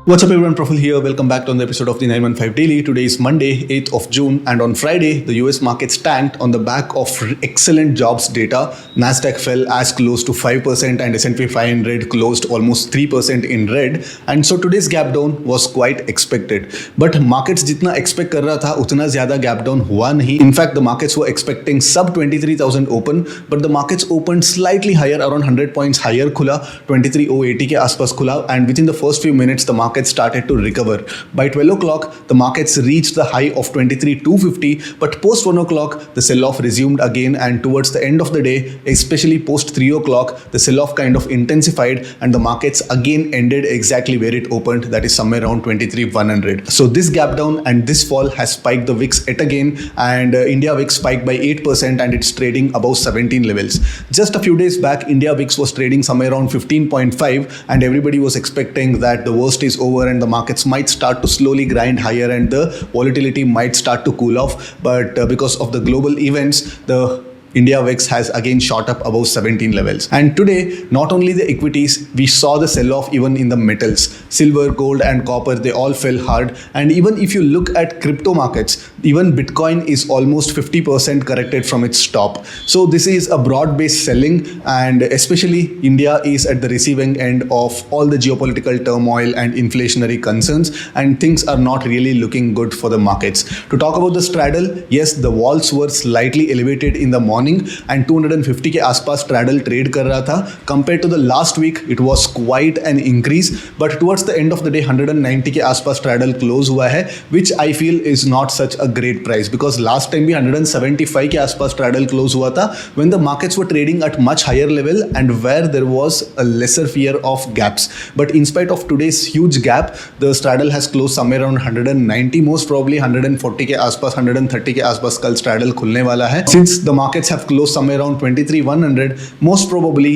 What's up everyone, Profil here. Welcome back to another episode of the 915 Daily. Today is Monday, 8th of June, and on Friday, the US markets tanked on the back of excellent jobs data. Nasdaq fell as close to 5% and S&P 500 closed almost 3% in red. And so today's gap down was quite expected. But markets jitna expect कर रहा था उतना ज़्यादा gap down हुआ नहीं. In fact, the markets were expecting sub 23,000 open, but the markets opened slightly higher, around 100 points higher खुला, 23,080 के आसपास खुला, and within the first few minutes, the market started to recover. By 12 o'clock, the markets reached the high of 23,250, but post 1 o'clock, the sell-off resumed again, and towards the end of the day, especially post 3 o'clock, the sell-off kind of intensified and the markets again ended exactly where it opened, that is somewhere around 23,100. So this gap down and this fall has spiked the VIX yet again, and India VIX spiked by 8% and it's trading above 17 levels. Just a few days back, India VIX was trading somewhere around 15.5 and everybody was expecting that the worst is over and the markets might start to slowly grind higher and the volatility might start to cool off. But because of the global events, the India VIX has again shot up above 17 levels. And today, not only the equities, we saw the sell-off even in the metals. Silver, gold and copper, they all fell hard. And even if you look at crypto markets, even Bitcoin is almost 50% corrected from its top. So this is a broad-based selling, and especially India is at the receiving end of all the geopolitical turmoil and inflationary concerns, and things are not really looking good for the markets. To talk about the straddle, yes, the walls were slightly elevated in the morning and 250 के आसपास straddle trade कर रहा था. Compared to the last week, it was quite an increase, but towards the end of the day 190 के आसपास straddle close हुआ है, which I feel is not such a great price, because last time भी 175 के आसपास straddle close हुआ था when the markets were trading at much higher level and where there was a lesser fear of gaps. But in spite of today's huge gap, the straddle has closed somewhere around 190, most probably 140 के आसपास, 130 के आसपास कल straddle खुलने वाला है. Since the markets have closed somewhere around 23,100, most probably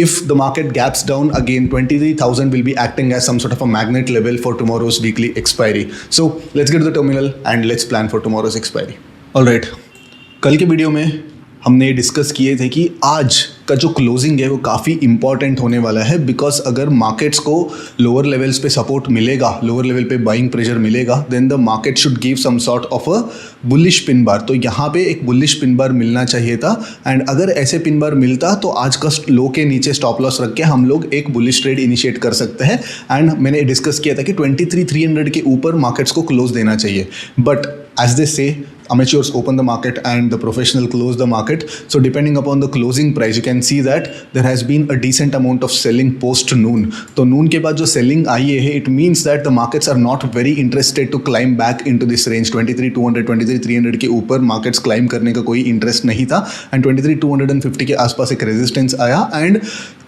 if the market gaps down again, 23,000 will be acting as some sort of a magnet level for tomorrow's weekly expiry. So let's get to the terminal and let's plan for tomorrow's expiry. Alright, कल के video में हमने discuss किए थे कि आज का जो क्लोजिंग है वो काफ़ी इंपॉर्टेंट होने वाला है, बिकॉज अगर मार्केट्स को लोअर लेवल्स पे सपोर्ट मिलेगा, लोअर लेवल पे बाइंग प्रेशर मिलेगा, then the market should give some sort of a bullish pin bar. तो यहाँ पे एक बुलिश पिन बार मिलना चाहिए था, एंड अगर ऐसे पिन बार मिलता तो आज का लो के नीचे स्टॉप लॉस रख के हम लोग एक बुलिश ट्रेड इनिशिएट कर सकते हैं. एंड मैंने डिस्कस किया था कि 23,300 के ऊपर मार्केट्स को क्लोज देना चाहिए, but as they say, amateurs open the market and the professional close the market. So depending upon the closing price, you can see that there has been a decent amount of selling post noon. तो noon के बाद जो selling आई है, it means that the markets are not very interested to climb back into this range. 23,200, 23,300 के ऊपर markets climb करने का कोई interest नहीं था, and 23,250 के आसपास एक resistance आया, and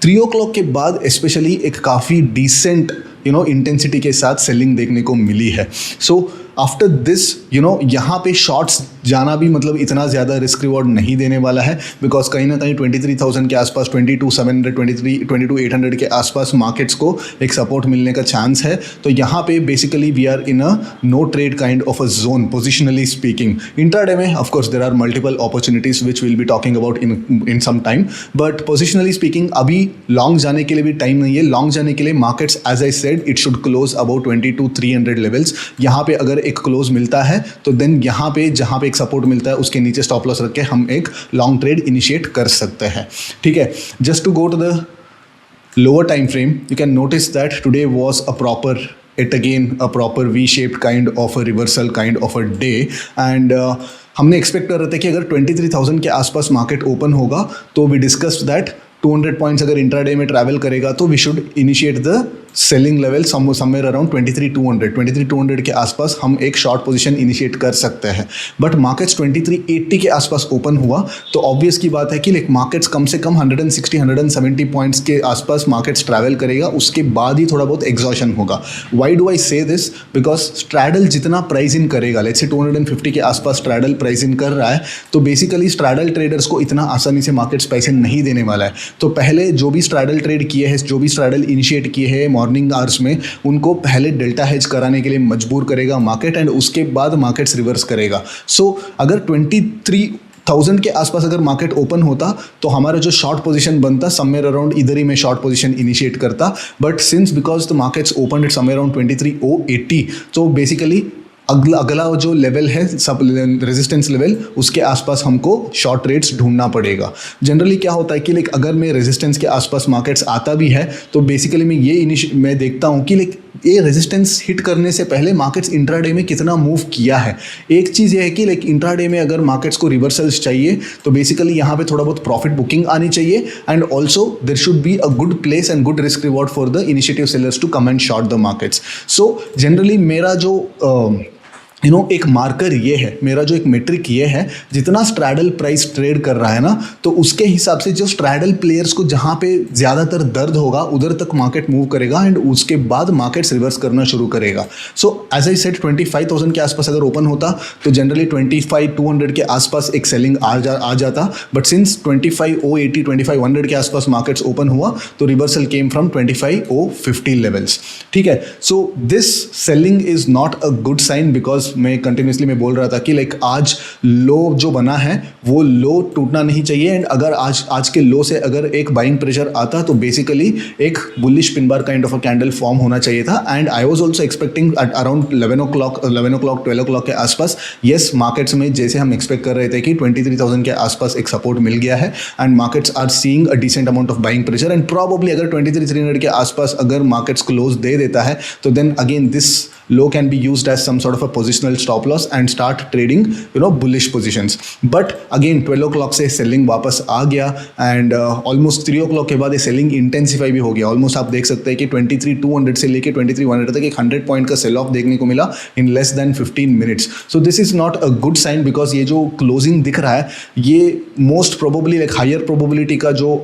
3 o'clock के बाद especially एक काफ़ी decent इंटेंसिटी के साथ सेलिंग देखने को मिली है. सो आफ्टर दिस यहाँ पे शॉर्ट्स जाना भी मतलब इतना ज़्यादा रिस्क रिवॉर्ड नहीं देने वाला है, बिकॉज कहीं ना कहीं 23,000 के आसपास, 22,700, 22,800 के आसपास मार्केट्स को एक सपोर्ट मिलने का चांस है. तो यहाँ पे basically we are in a no trade kind of a zone positionally speaking. Intraday में of course there are multiple opportunities which will be talking about in some time, but positionally speaking अभी long जाने के लिए भी time नहीं है. Long जाने के लिए markets as I said it should close about 22,300 levels. यहाँ पे अगर एक क्लोज मिलता है तो देन यहाँ पे जहाँ पे एक सपोर्ट मिलता है उसके नीचे स्टॉप लॉस रख के हम एक लॉन्ग ट्रेड इनिशिएट कर सकते हैं. ठीक है, just to go to the lower time frame, you can notice that today was a proper a proper V-shaped kind of a reversal kind of a day, and हमने expect कर रहे थे कि अगर 23,000 के आसपास मार्केट ओपन होगा तो वी डिस्कस्ड दैट 200 पॉइंट्स अगर इंट्राडे में ट्रैवल करेगा तो we should initiate the selling level somewhere around 23,200 के आसपास हम एक शॉर्ट पोजीशन इनिशिएट कर सकते हैं. बट मार्केट्स 2380 के आसपास ओपन हुआ तो ऑब्वियस की बात है कि लाइक मार्केट्स कम से कम 160-170 पॉइंट्स के आसपास मार्केट्स ट्रैवल करेगा, उसके बाद ही थोड़ा बहुत एग्जॉशन होगा. वाई डू आई से दिस? बिकॉज स्ट्रैडल जितना प्राइस इन करेगा, लेट्स से 250 के आसपास स्ट्रैडल प्राइस इन कर रहा है, तो बेसिकली स्ट्रैडल ट्रेडर्स को इतना आसानी से मार्केट्स पैसे नहीं देने वाला है. तो पहले जो भी स्ट्रैडल ट्रेड किए हैं, जो भी स्ट्रैडल इनिशिएट किए हैं मॉर्निंग आवर्स में, उनको पहले डेल्टा हेज कराने के लिए मजबूर करेगा मार्केट, एंड उसके बाद मार्केट्स रिवर्स करेगा. सो अगर 23 1000 के आसपास अगर मार्केट ओपन होता तो हमारा जो शॉर्ट पोजीशन बनता समवेयर अराउंड इधर ही मैं शॉर्ट पोजीशन इनिशिएट करता, but since because the markets open at somewhere around 23,080, तो बेसिकली अगला जो लेवल है सब रेजिस्टेंस लेवल, उसके आसपास हमको शॉर्ट ट्रेड्स ढूंढना पड़ेगा। जनरली क्या होता है कि लाइक अगर मैं रेजिस्टेंस के आसपास मार्केट्स आता भी है तो बेसिकली मैं देखता हूँ कि लाइक ये रेजिस्टेंस हिट करने से पहले मार्केट्स इंट्राडे में कितना मूव किया है। एक चीज़ ये है कि लाइक इंट्राडे में अगर मार्केट्स को रिवर्सल्स चाहिए तो बेसिकली यहाँ पे थोड़ा बहुत प्रॉफिट बुकिंग आनी चाहिए, and also there should be a good place and good risk reward for the initiative sellers to come and short the markets. So generally मेरा जो एक मार्कर ये है, मेरा जो एक मेट्रिक ये है, जितना स्ट्रैडल प्राइस ट्रेड कर रहा है ना, तो उसके हिसाब से जो स्ट्रैडल प्लेयर्स को जहाँ पे ज़्यादातर दर्द होगा उधर तक मार्केट मूव करेगा एंड उसके बाद मार्केट्स रिवर्स करना शुरू करेगा। सो एज आई सेड 25,000 के आसपास अगर ओपन होता तो जनरली 25,200 के आसपास एक सेलिंग आ जाता, बट सिंस 25,080 25,100 के आसपास मार्केट्स ओपन हुआ तो रिवर्सल केम फ्रॉम 25,050 लेवल्स। ठीक है, so this selling is not a good sign, because मैं कंटिन्यूसली मैं बोल रहा था कि लाइक आज लो जो बना है वो लो टूटना नहीं चाहिए, एंड अगर आज के लो से अगर एक बाइंग प्रेशर आता तो बेसिकली एक bullish pin bar kind of a candle form होना चाहिए था। And I was also expecting at around 11 o'clock 12 o'clock के आसपास, येस मार्केट्स में जैसे हम एक्सपेक्ट कर रहे थे कि 23,000 के आसपास एक सपोर्ट मिल गया है and markets are seeing a decent amount of buying pressure, and probably अगर 23,300 के आसपास अगर मार्केट्स क्लोज दे देता है तो then again this low can be used as some sort of a positional stop loss and start trading bullish positions. But again 12 o'clock से selling वापस आ गया and almost 3 o'clock के बाद ये selling intensify भी हो गया। almost आप देख सकते हैं कि 23,200 से लेके 23,100 तक एक 100 पॉइंट का सेल ऑफ देखने को मिला in less than 15 minutes. So this is not a good sign because ये जो closing दिख रहा है ये most probably like higher probability का जो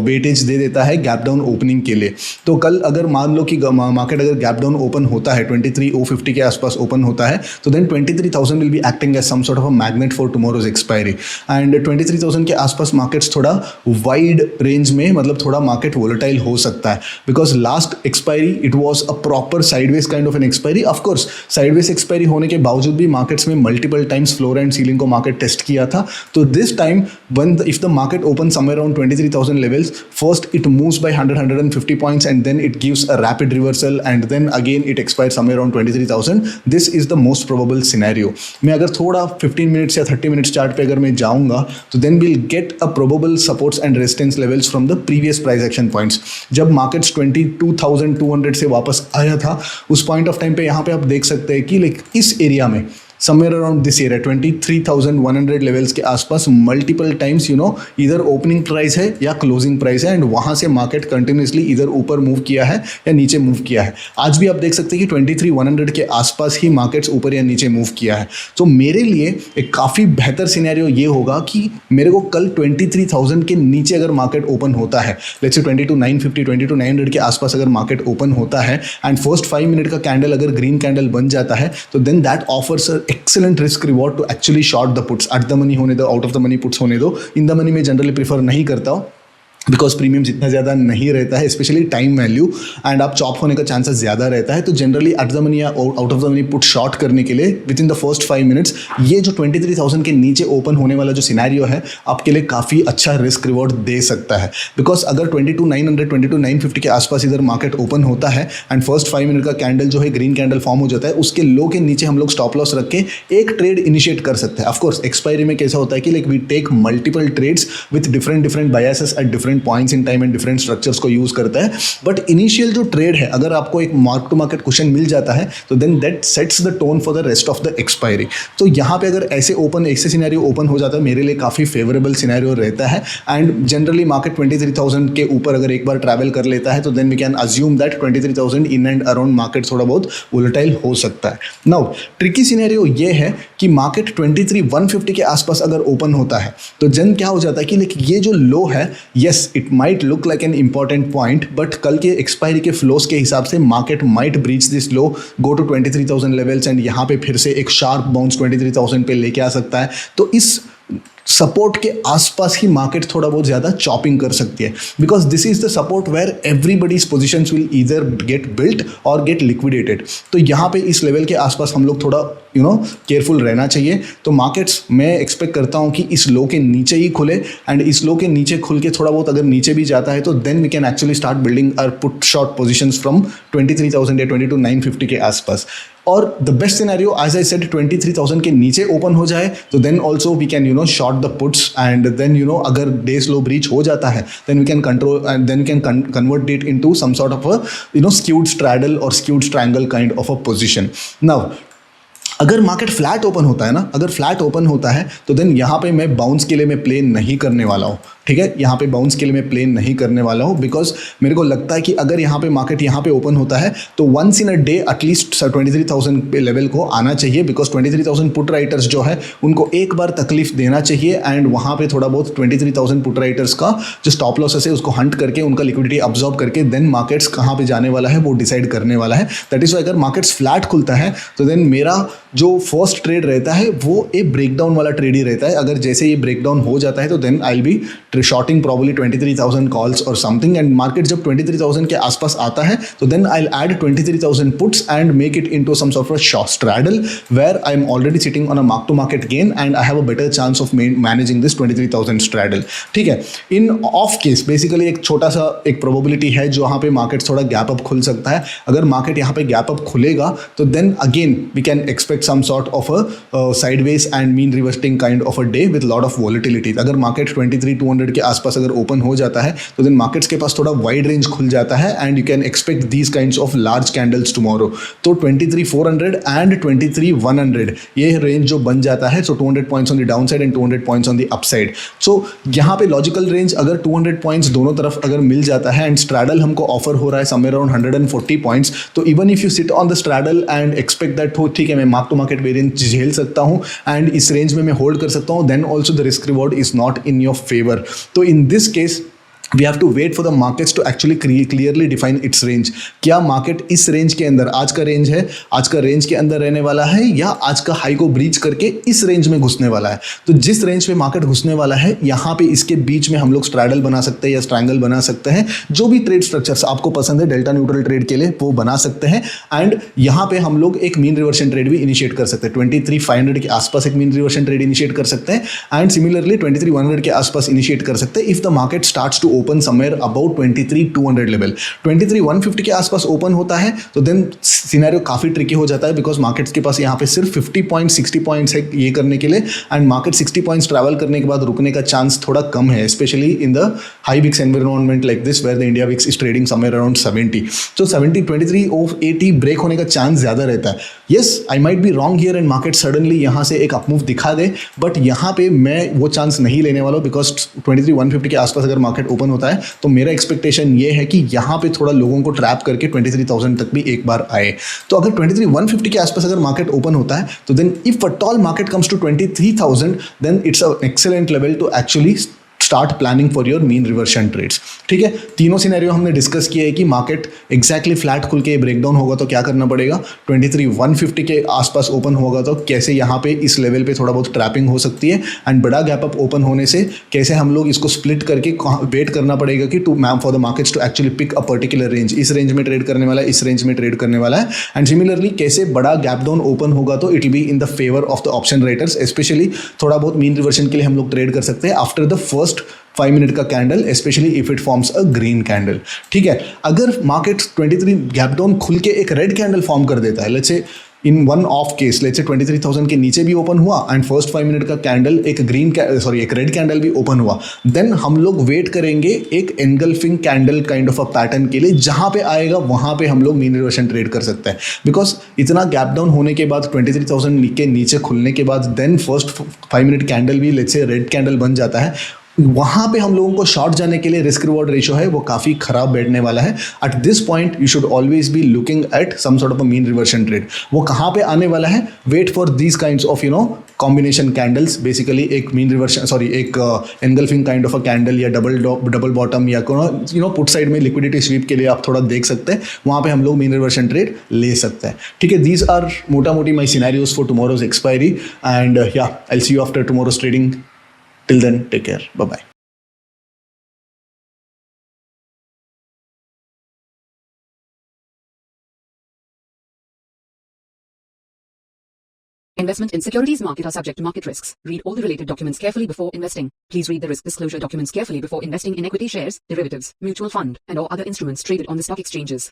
weightage दे देता है gap down opening के लिए। तो कल अगर मान लो कि मार्केट अगर gap down open होता है 23,050 के आसपास ओपन होता है तो then 23,000 will be acting as some sort of a magnet for tomorrow's expiry, and 23,000 के आसपास मार्केट्स थोड़ा वाइड रेंज में मतलब थोड़ा मार्केट वोलेटाइल हो सकता है, because last expiry it was a proper sideways kind of an expiry. Of course sideways expiry होने के बावजूद भी मार्केट्स में multiple times floor and ceiling को मार्केट टेस्ट किया था। तो this time when if the market opens somewhere around 23,000 levels, first it moves by 150 points and then it gives a rapid reversal and then again it expires somewhere around 23,000. This is the most probable scenario. मैं अगर थोड़ा 15 minutes या 30 minutes chart पे अगर मैं जाऊंगा तो then we'll get a probable supports and resistance levels from the previous price action points. जब मार्केट्स 22,200 से वापस आया था उस पॉइंट ऑफ टाइम पे यहाँ पे आप देख सकते हैं कि लाइक इस एरिया में somewhere around this area 23,100 levels के आसपास मल्टीपल टाइम्स इधर ओपनिंग प्राइस है या क्लोजिंग प्राइस है, एंड वहाँ से मार्केट कंटिन्यूसली इधर ऊपर मूव किया है या नीचे मूव किया है। आज भी आप देख सकते हैं कि 23,100 के आसपास ही मार्केट्स ऊपर या नीचे मूव किया है। तो मेरे लिए एक काफ़ी बेहतर सिनेरियो ये होगा कि मेरे को कल 23,000 के नीचे अगर मार्केट ओपन होता है, लेट्स से 22,950 22,900 के आसपास अगर मार्केट ओपन होता है एंड फर्स्ट 5 मिनट का कैंडल अगर ग्रीन कैंडल बन जाता है तो then that offers excellent risk reward to actually short the puts. At the money होने दो, out of the money puts होने दो। in the money में जनरली प्रीफर नहीं करता हूँ बिकॉज प्रीमियम जितना ज़्यादा नहीं रहता है, स्पेशली टाइम वैल्यू एंड आप चॉप होने का चांसेस ज़्यादा रहता है। तो जनरली एट द मनी या out of the money put short करने के लिए with in the first 5 minutes ये जो 23,000 के नीचे ओपन होने वाला जो सिनेरियो है आपके लिए काफ़ी अच्छा रिस्क रिवॉर्ड दे सकता है। बिकॉज अगर 22,900 22,950 के आसपास इधर मार्केट ओपन होता है एंड फर्स्ट 5 मिनट का कैंडल जो है ग्रीन कैंडल फॉर्म हो जाता है, उसके लो के नीचे हम लोग स्टॉप लॉस रख के एक ट्रेड इनिशिएट कर सकते हैं। ऑफकोर्स एक्सपायरी में कैसा होता है कि like we take multiple trades with different biases at different points in time and different structures को यूज करता है। बट इनिशियल जो ट्रेड है अगर आपको एक मार्क टू मार्केट क्वेश्चन मिल जाता है तो then that sets the tone for the rest of the expiry. तो यहाँ पे अगर ऐसे सिनेरियो ओपन हो जाता है मेरे लिए काफ़ी फेवरेबल सिनेरियो रहता है, एंड जनरली मार्केट 23,000 के ऊपर अगर एक बार ट्रैवल कर लेता है तो then we can assume that 23,000 in and around market थोड़ा बहुत वोलेटाइल हो सकता है। नाउ ट्रिकी सिनेरियो ये है कि मार्केट 23,150 के आसपास अगर ओपन होता है तो जन क्या हो जाता है कि लाइक ये जो लो है, yes it might look like an important point, but कल के एक्सपायरी के फ्लोस के हिसाब से market might breach this low, go to 23,000 levels and यहाँ पे फिर से एक शार्प बाउंस 23,000 पे लेके आ सकता है। तो इस सपोर्ट के आसपास ही मार्केट थोड़ा बहुत ज़्यादा चॉपिंग कर सकती है, because this is the support where everybody's positions will either get built और गेट लिक्विडेटेड। तो यहाँ पे इस लेवल के आसपास हम लोग थोड़ा केयरफुल रहना चाहिए। तो मार्केट्स मैं एक्सपेक्ट करता हूँ कि इस लो के नीचे ही खुले, एंड इस लो के नीचे खुल के थोड़ा बहुत अगर नीचे भी जाता है तो then we can actually start building our put short positions from 23,000 या 22,950 के आसपास। और the best scenario as I said 23,000 के नीचे ओपन हो जाए तो then also we can short the puts, and then अगर डे स्लो ब्रीच हो जाता है then we can control and then can convert it into some sort of a skewed straddle और skewed strangle kind of a position. Now अगर market flat open होता है ना, अगर फ्लैट ओपन होता है तो देन यहाँ पे मैं बाउंस के लिए मैं प्ले नहीं करने वाला हूँ, ठीक है। यहाँ पे बाउंस के लिए मैं प्ले नहीं करने वाला हूँ, बिकॉज मेरे को लगता है कि अगर यहाँ पे मार्केट यहाँ पे ओपन होता है तो once in a day at least 23,000 पे लेवल को आना चाहिए, बिकॉज 23,000 पुट राइटर्स जो है उनको एक बार तकलीफ देना चाहिए, एंड वहाँ पे थोड़ा बहुत 23,000 पुट राइटर्स का जो स्टॉप लॉसेस है उसको हंट करके उनका लिक्विडिटी अब्जॉर्ब करके देन मार्केट्स कहाँ पे जाने वाला है वो डिसाइड करने वाला है। दैट इज वाई अगर मार्केट्स फ्लैट खुलता है तो देन मेरा जो फर्स्ट ट्रेड रहता है वो एक ब्रेकडाउन वाला ट्रेड ही रहता है। अगर जैसे ये ब्रेकडाउन हो जाता है तो then I will be shorting probably 23,000 calls और समथिंग, एंड मार्केट जब 23,000 के आसपास आता है तो then I will add 23,000 puts and make it into some sort of short straddle where I am already sitting on a mark to market gain and I have a better chance of managing this 23,000 straddle, ठीक है। इन of case basically एक छोटा सा एक probability है जहाँ पे market थोड़ा गैप अप खुल सकता है। अगर मार्केट यहाँ पे गैप अप खुलेगा तो then again we can expect some sort of a sideways and mean reversing kind of a day with lot of volatility. अगर मार्केट 23,200 के आसपास अगर ओपन हो जाता है तो देन मार्केट्स के पास थोड़ा वाइड रेंज खुल जाता है and you can expect these kinds of large candles tomorrow. तो 23,400 एंड 23,100 ये रेंज जो बन जाता है, so 200 points on the down side and 200 points on the up side. So यहाँ पे लॉजिकल रेंज अगर 200 पॉइंट्स दोनों तरफ अगर मिल जाता है एंड स्ट्रैडल हमको ऑफर हो रहा है समवेयर अराउंड 140 पॉइंट्स, तो even if you sit on the straddle and expect that हो ठीक है मैं मार्क टू मार्केट वेरिएंस झेल सकता हूँ एंड इस रेंज में मैं होल्ड कर सकता हूँ, then also the risk reward is not in your favour. तो in this case we have to wait for the markets to actually clearly define its range। क्या मार्केट इस रेंज के अंदर, आज का रेंज है, आज का रेंज के अंदर रहने वाला है या आज का हाई को ब्रीच करके इस रेंज में घुसने वाला है। तो जिस रेंज पे मार्केट घुसने वाला है यहाँ पे इसके बीच में हम लोग स्ट्रैडल बना सकते हैं या स्ट्रैंगल बना सकते हैं, जो भी ट्रेड स्ट्रक्चर्स आपको पसंद है डेल्टा न्यूट्रल ट्रेड के लिए वो बना सकते हैं। एंड यहाँ पे हम लोग एक मीन रिवर्शन ट्रेड भी इनिशिएट कर सकते हैं, 23,500 के आसपास एक मीन रिवर्शन ट्रेड इनिशिएट कर सकते हैं एंड सिमिलरली 23,100 के आसपास इनिशिएट कर सकते हैं if the market starts to open somewhere about 23,200 level. 23,150 के आसपास ओपन होता है तो देन सिनेरियो काफी ट्रिकी हो जाता है, बिकॉज मार्केट्स के पास यहाँ पे सिर्फ 50 पॉइंट 60 पॉइंट्स है ये करने के लिए, एंड मार्केट 60 पॉइंट्स ट्रैवल करने के बाद रुकने का चांस थोड़ा कम है, specially in the high VIX environment like this where the India VIX is trading somewhere around 70। तो 70 23,080 ब्रेक होने का चांस ज्यादा रहता है। Yes I might be wrong here and market suddenly यहाँ से एक अपमूव दिखा दे, बट यहाँ पे मैं वो चांस नहीं लेने वाला हूँ, बिकॉज 23,150 के आसपास अगर मार्केट ओपन होता है तो मेरा एक्सपेक्टेशन ये है कि यहाँ पे थोड़ा लोगों को ट्रैप करके 23,000 तक भी एक बार आए। तो अगर 23,150 के आसपास अगर मार्केट ओपन होता है तो then if at all market comes to 23,000 then it's a excellent level to actually start planning for your mean reversion trades, ठीक है। तीनों सिनेरियो हमने डिस्कस किया है कि मार्केट एक्जैक्टली फ्लैट खुल के ब्रेकडाउन होगा तो क्या करना पड़ेगा, 23,150 के आसपास ओपन होगा तो कैसे यहाँ पे इस लेवल पे थोड़ा बहुत ट्रैपिंग हो सकती है, एंड बड़ा गैप अप ओपन होने से कैसे हम लोग इसको स्प्लिट करके वेट करना पड़ेगा कि टू मैम for the markets to actually pick a particular range, इस रेंज में ट्रेड करने वाला है, इस रेंज में ट्रेड करने वाला है। एंड सिमिलरली कैसे बड़ा गैप डाउन ओपन होगा तो it will be in the favour of the option writers, specially थोड़ा बहुत मीन रिवर्शन के लिए हम लोग ट्रेड कर सकते हैं आफ्टर द फर्स्ट 5 मिनट का candle, specially if it forms a green candle, ठीक है। अगर मार्केट 23 गैप डाउन खुल के एक रेड कैंडल फॉर्म कर देता है, let's say in one of case let's say 23,000 के नीचे भी ओपन हुआ एंड फर्स्ट 5 मिनट का कैंडल एक एक रेड कैंडल भी ओपन हुआ, देन हम लोग वेट करेंगे एक engulfing candle kind of a pattern के लिए, जहां पे आएगा वहां पे हम लोग मीन रिवर्शन ट्रेड कर सकते हैं। बिकॉज इतना गैप डाउन होने के बाद 23,000 के नीचे खुलने के बाद देन फर्स्ट 5 मिनट कैंडल भी लेट्स से रेड कैंडल बन जाता है, वहाँ पे हम लोगों को शॉर्ट जाने के लिए रिस्क रिवॉर्ड रेशियो है वो काफ़ी खराब बैठने वाला है। At this point you should always be looking at some sort of a mean reversion trade. वो कहाँ पे आने वाला है, wait for these kinds of combination candles, basically एक मीन रिवर्शन एक engulfing kind of a candle या double bottom या पुट साइड में लिक्विडिटी स्वीप के लिए आप थोड़ा देख सकते हैं, वहाँ पे हम लोग मीन रिवर्शन ट्रेड ले सकते हैं, ठीक है। दीज आर मोटा मोटी my scenarios for tomorrow's expiry and या I see you after tomorrow's trading. Till then, take care. Bye-bye. Investment in securities market are subject to market risks. Read all the related documents carefully before investing. Please read the risk disclosure documents carefully before investing in equity shares, derivatives, mutual fund, and or other instruments traded on the stock exchanges.